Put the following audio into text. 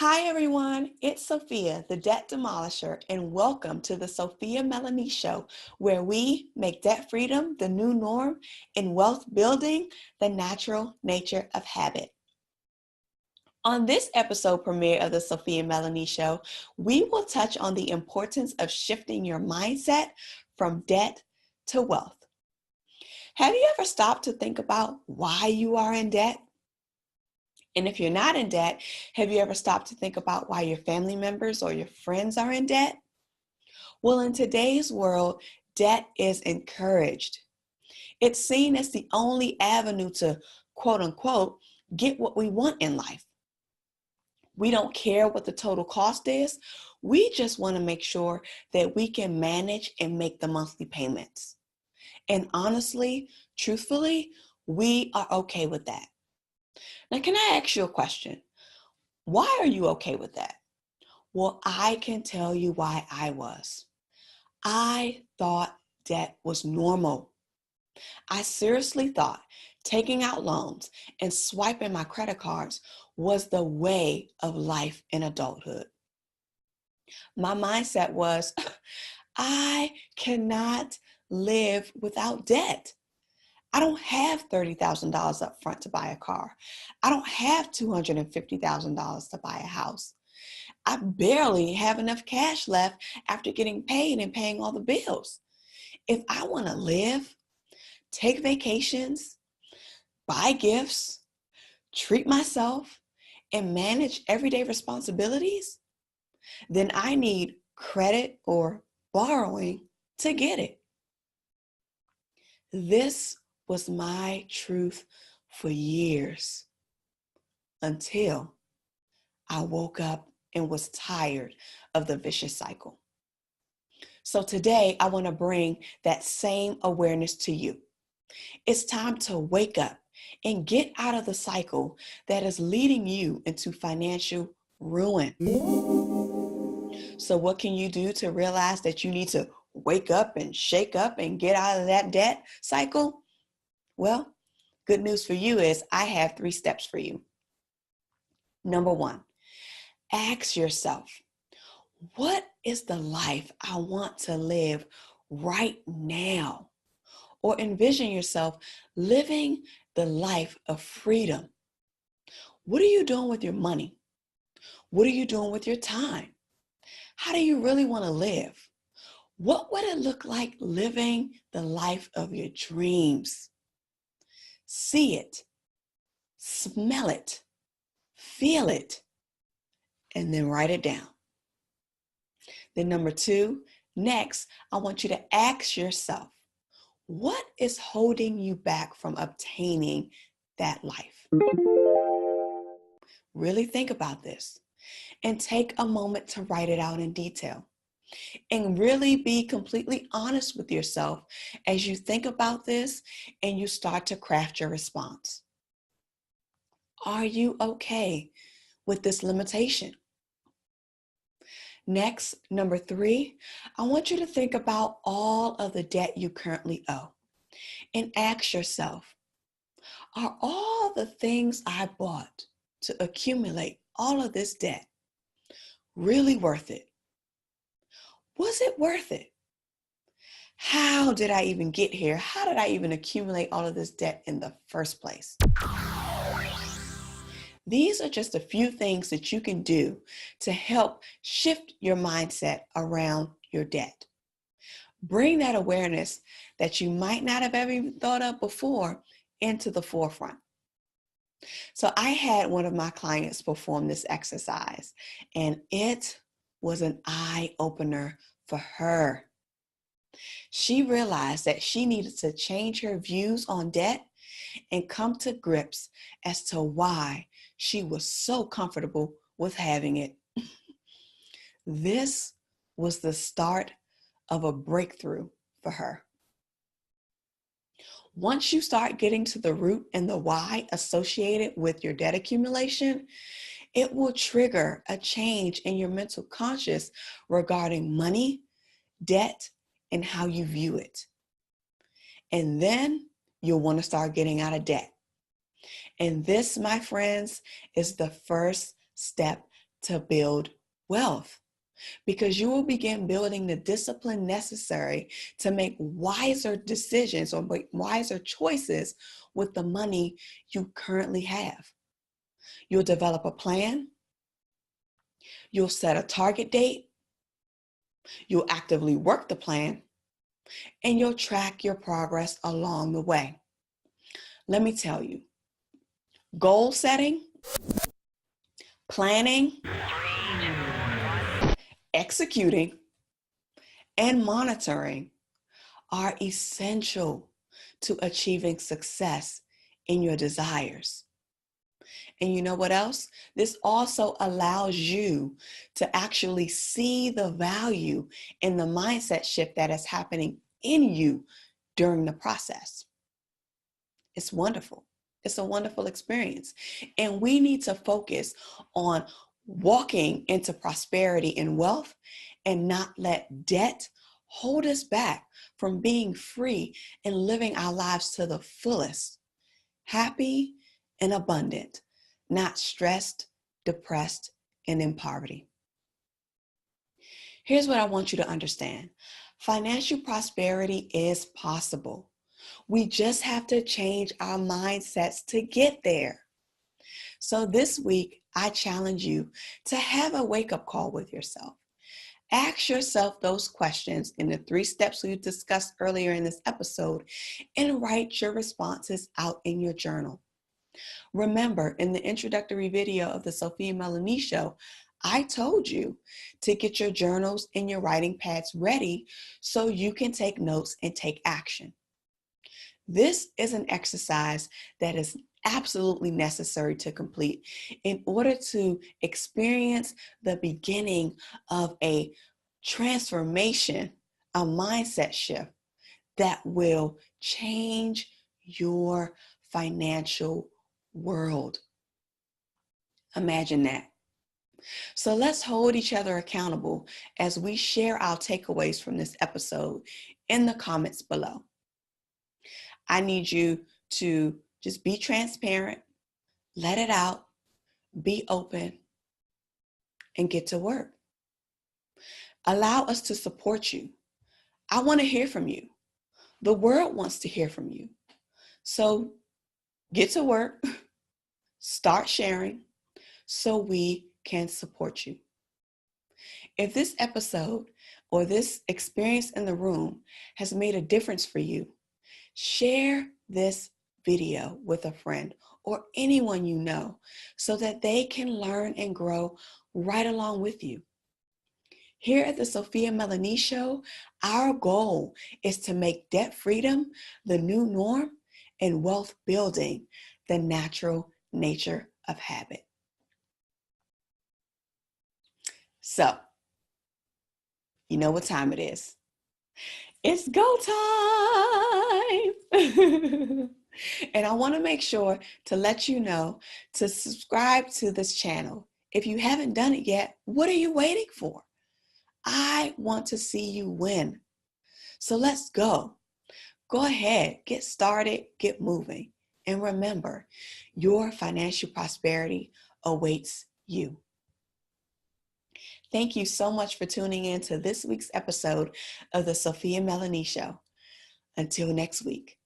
Hi everyone, it's Sophia, the Debt Demolisher, and welcome to the Sophia Melonē Show, where we make debt freedom the new norm and wealth building the natural nature of habit. On this episode premiere of the Sophia Melonē Show, we will touch on the importance of shifting your mindset from debt to wealth. Have you ever stopped to think about why you are in debt? And if you're not in debt, have you ever stopped to think about why your family members or your friends are in debt? Well, in today's world, debt is encouraged. It's seen as the only avenue to, quote unquote, get what we want in life. We don't care what the total cost is. We just want to make sure that we can manage and make the monthly payments. And honestly, truthfully, we are okay with that. Now, can I ask you a question? Why are you okay with that? Well, I can tell you why I was. I thought debt was normal. I seriously thought taking out loans and swiping my credit cards was the way of life in adulthood. My mindset was, I cannot live without debt. I don't have $30,000 up front to buy a car. I don't have $250,000 to buy a house. I barely have enough cash left after getting paid and paying all the bills. If I want to live, take vacations, buy gifts, treat myself, and manage everyday responsibilities, then I need credit or borrowing to get it. This was my truth for years until I woke up and was tired of the vicious cycle. So today I want to bring that same awareness to you. It's time to wake up and get out of the cycle that is leading you into financial ruin. So what can you do to realize that you need to wake up and shake up and get out of that debt cycle? Well, good news for you is I have 3 steps for you. Number 1, ask yourself, what is the life I want to live right now? Or envision yourself living the life of freedom. What are you doing with your money? What are you doing with your time? How do you really want to live? What would it look like living the life of your dreams? See it, smell it, feel it, and then write it down. Then number 2, next, I want you to ask yourself, what is holding you back from obtaining that life? Really think about this and take a moment to write it out in detail. And really be completely honest with yourself as you think about this and you start to craft your response. Are you okay with this limitation? Next, number 3, I want you to think about all of the debt you currently owe and ask yourself, are all the things I bought to accumulate all of this debt really worth it? Was it worth it? How did I even get here? How did I even accumulate all of this debt in the first place? These are just a few things that you can do to help shift your mindset around your debt. Bring that awareness that you might not have ever even thought of before into the forefront. So I had one of my clients perform this exercise, and it was an eye-opener for her. She realized that she needed to change her views on debt and come to grips as to why she was so comfortable with having it. This was the start of a breakthrough for her. Once you start getting to the root and the why associated with your debt accumulation, it will trigger a change in your mental conscious regarding money, debt, and how you view it. And then you'll want to start getting out of debt. And this, my friends, is the first step to build wealth, because you will begin building the discipline necessary to make wiser decisions or make wiser choices with the money you currently have. You'll develop a plan. You'll set a target date. You'll actively work the plan, and you'll track your progress along the way. Let me tell you, goal setting, planning, executing, and monitoring are essential to achieving success in your desires. And you know what else? This also allows you to actually see the value in the mindset shift that is happening in you during the process. It's wonderful. It's a wonderful experience. And we need to focus on walking into prosperity and wealth and not let debt hold us back from being free and living our lives to the fullest, happy and abundant, not stressed, depressed, and in poverty. Here's what I want you to understand. Financial prosperity is possible. We just have to change our mindsets to get there. So this week, I challenge you to have a wake-up call with yourself. Ask yourself those questions in the 3 steps we discussed earlier in this episode and write your responses out in your journal. Remember, in the introductory video of the Sophia Melonē Show, I told you to get your journals and your writing pads ready so you can take notes and take action. This is an exercise that is absolutely necessary to complete in order to experience the beginning of a transformation, a mindset shift that will change your financial world. Imagine that. So let's hold each other accountable as we share our takeaways from this episode in the comments below. I need you to just be transparent, let it out, be open, and get to work. Allow us to support you. I want to hear from you. The world wants to hear from you. So get to work, start sharing so we can support you. If this episode or this experience in the room has made a difference for you, share this video with a friend or anyone you know so that they can learn and grow right along with you. Here at the Sophia Melonē Show, our goal is to make debt freedom the new norm and wealth building the natural nature of habit. So, you know what time it is. It's go time! And I want to make sure to let you know to subscribe to this channel. If you haven't done it yet, what are you waiting for? I want to see you win. So let's go. Go ahead, get started, get moving. And remember, your financial prosperity awaits you. Thank you so much for tuning in to this week's episode of the Sophia Melonē Show. Until next week.